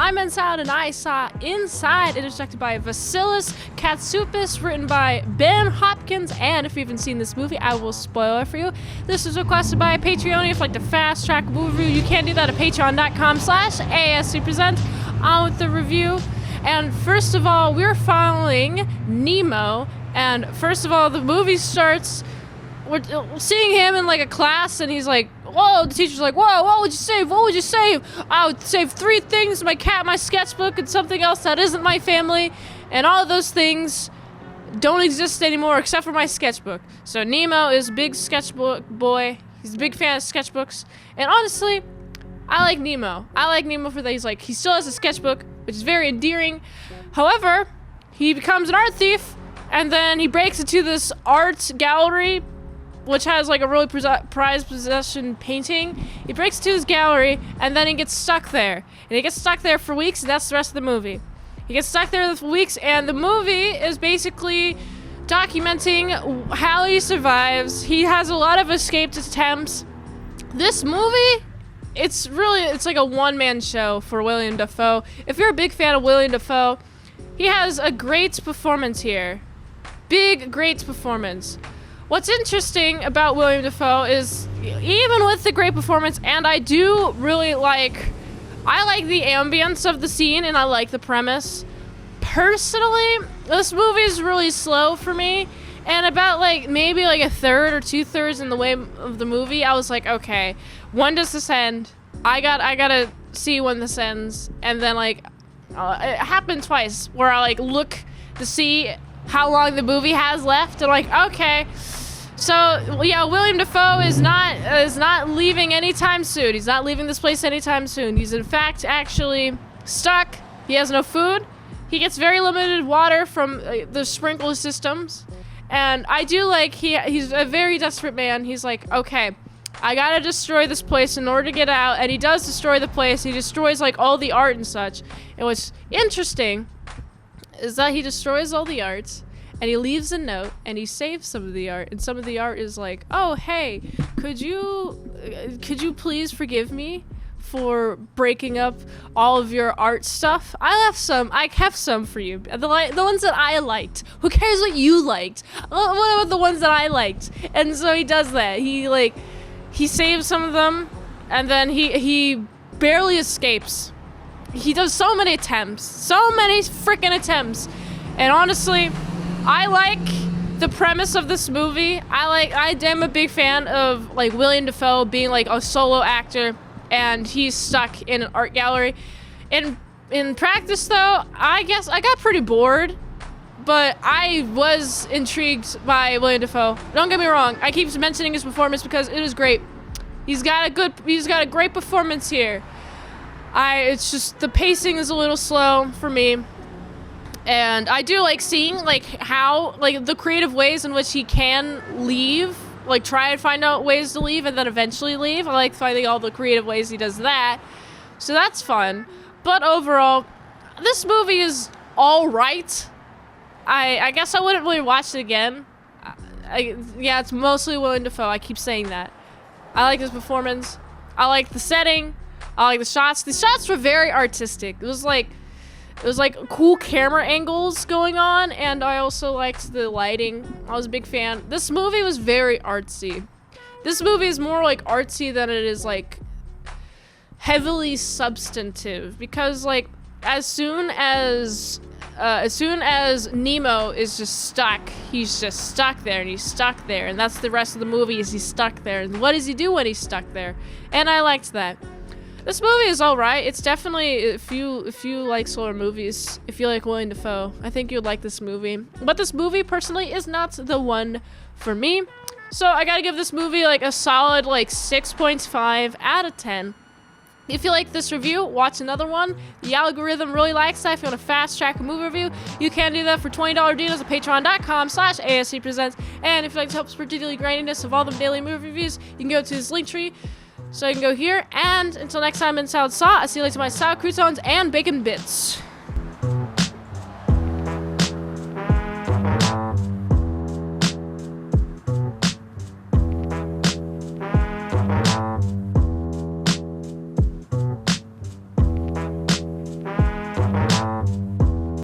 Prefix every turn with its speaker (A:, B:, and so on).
A: I'm Salad, and I saw Inside. It is directed by Vasilis Katsoupis, written by Ben Hopkins, and if you haven't seen this movie, I will spoil it for you. This was requested by a Patreon. If you'd like to fast track a movie review, you can do that at patreon.com/ASEPresents. On with the review. And first of all, we're following Nemo, and first of all, the movie starts. We're seeing him in like a class, and he's like, whoa, the teacher's like, whoa, what would you save? What would you save? I would save 3 things: my cat, my sketchbook, and something else that isn't my family. And all of those things don't exist anymore except for my sketchbook. So Nemo is a big sketchbook boy. He's a big fan of sketchbooks. And honestly, I like Nemo. I like Nemo for that. He still has a sketchbook, which is very endearing. However, he becomes an art thief, and then he breaks into this art gallery, which has like a really prized possession painting. He breaks into his gallery, and then he gets stuck there. And he gets stuck there for weeks, and that's the rest of the movie. He gets stuck there for weeks, and the movie is basically documenting how he survives. He has a lot of escaped attempts. This movie, it's like a one-man show for William Dafoe. If you're a big fan of William Dafoe, he has a great performance here. Great performance. What's interesting about William Dafoe is, even with the great performance, and I do really like the ambience of the scene, and I like the premise. Personally, this movie is really slow for me, and about maybe a third or 2/3 in the way of the movie, I was like, okay, when does this end? I gotta see when this ends. And then it happened twice where I look to see how long the movie has left, and okay. So yeah, William Dafoe is not leaving anytime soon. He's not leaving this place anytime soon. He's in fact actually stuck. He has no food. He gets very limited water from the sprinkler systems. And I do he's a very desperate man. He's like, okay, I gotta destroy this place in order to get out. And he does destroy the place. He destroys all the art and such. And what's interesting is that he destroys all the art, and he leaves a note, and he saves some of the art. And some of the art is like, oh, hey, could you please forgive me for breaking up all of your art stuff? I kept some for you. The ones that I liked. Who cares what you liked? What about the ones that I liked? And so he does that. He saves some of them, and then he barely escapes. He does so many freaking attempts. And honestly, I like the premise of this movie. I am a big fan of William Dafoe being a solo actor, and he's stuck in an art gallery. In practice though, I guess I got pretty bored, but I was intrigued by William Dafoe. Don't get me wrong, I keep mentioning his performance because it is great. He's got a great performance here. It's just the pacing is a little slow for me. And I do like seeing how the creative ways in which he can leave, try and find out ways to leave and then eventually leave. I like finding all the creative ways he does that. So that's fun. But overall, this movie is all right. I guess I wouldn't really watch it again. Yeah, it's mostly William Dafoe. I keep saying that. I like his performance. I like the setting. I like the shots. The shots were very artistic. It was cool camera angles going on, and I also liked the lighting. I was a big fan. This movie was very artsy. This movie is more artsy than it is heavily substantive, because as soon as Nemo is just stuck, he's just stuck there, and he's stuck there, and that's the rest of the movie, is he's stuck there. And what does he do when he's stuck there? And I liked that. This movie is alright. It's definitely, if you like slower movies, if you like William Dafoe, I think you'd like this movie. But this movie, personally, is not the one for me. So I gotta give this movie a solid 6.5 out of 10. If you like this review, watch another one. The algorithm really likes that. If you want to fast track a movie review, you can do that for $20 deals at patreon.com/ASEPresents. And if you'd like to help spread the daily grindiness of all the daily movie reviews, you can go to this link tree. So you can go here, and until next time, Salad saw, I see you later to my sour croutons and bacon bits.